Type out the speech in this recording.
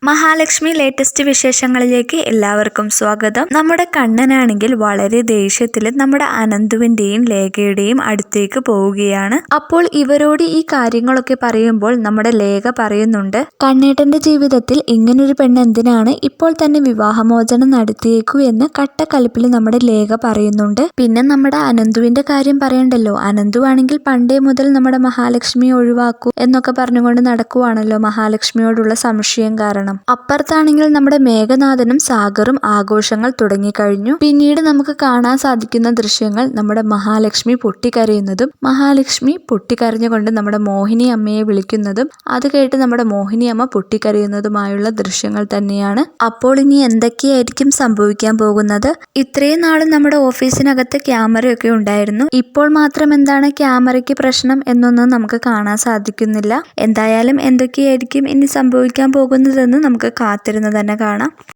Mahalakshmi latest വിശേഷങ്ങളിലേക്ക് എല്ലാവർക്കും സ്വാഗതം. നമ്മുടെ കണ്ണനാണെങ്കിൽ വളരെ ദേഷ്യത്തിൽ നമ്മുടെ അനന്തുവിന്റെയും ലേഖയുടെയും അടുത്തേക്ക് പോവുകയാണ്. അപ്പോൾ ഇവരോട് ഈ കാര്യങ്ങളൊക്കെ പറയുമ്പോൾ നമ്മുടെ ലേഖ പറയുന്നുണ്ട്, കണ്ണേട്ടന്റെ ജീവിതത്തിൽ ഇങ്ങനൊരു പെണ്ണ് എന്തിനാണ്, ഇപ്പോൾ തന്നെ വിവാഹമോചനം നടത്തിയേക്കൂ എന്ന് കട്ടക്കലിപ്പിൽ നമ്മുടെ ലേഖ പറയുന്നുണ്ട്. പിന്നെ നമ്മുടെ അനന്തുവിന്റെ കാര്യം പറയണ്ടല്ലോ. അനന്തു ആണെങ്കിൽ പണ്ടേ മുതൽ നമ്മുടെ മഹാലക്ഷ്മിയെ ഒഴിവാക്കൂ എന്നൊക്കെ പറഞ്ഞുകൊണ്ട് നടക്കുവാണല്ലോ, മഹാലക്ഷ്മിയോടുള്ള സംശയം കാരണം. അപ്പുറത്താണെങ്കിൽ നമ്മുടെ മേഘനാഥനും സാഗറും ആഘോഷങ്ങൾ തുടങ്ങിക്കഴിഞ്ഞു. പിന്നീട് നമുക്ക് കാണാൻ സാധിക്കുന്ന ദൃശ്യങ്ങൾ നമ്മുടെ മഹാലക്ഷ്മി പൊട്ടിക്കരയുന്നതും മഹാലക്ഷ്മി പൊട്ടിക്കരഞ്ഞുകൊണ്ട് നമ്മുടെ മോഹിനി അമ്മയെ വിളിക്കുന്നതും അത് കേട്ട് നമ്മുടെ മോഹിനി അമ്മ പൊട്ടിക്കരയുന്നതുമായുള്ള ദൃശ്യങ്ങൾ തന്നെയാണ്. അപ്പോൾ ഇനി എന്തൊക്കെയായിരിക്കും സംഭവിക്കാൻ പോകുന്നത്? ഇത്രയും നാളും നമ്മുടെ ഓഫീസിനകത്ത് ക്യാമറയൊക്കെ ഉണ്ടായിരുന്നു. ഇപ്പോൾ മാത്രം എന്താണ് ക്യാമറയ്ക്ക് പ്രശ്നം എന്നൊന്നും നമുക്ക് കാണാൻ സാധിക്കുന്നില്ല. എന്തായാലും എന്തൊക്കെയായിരിക്കും ഇനി സംഭവിക്കാൻ പോകുന്നതെന്ന് നമുക്ക് കാത്തിരുന്ന് തന്നെ കാണാം.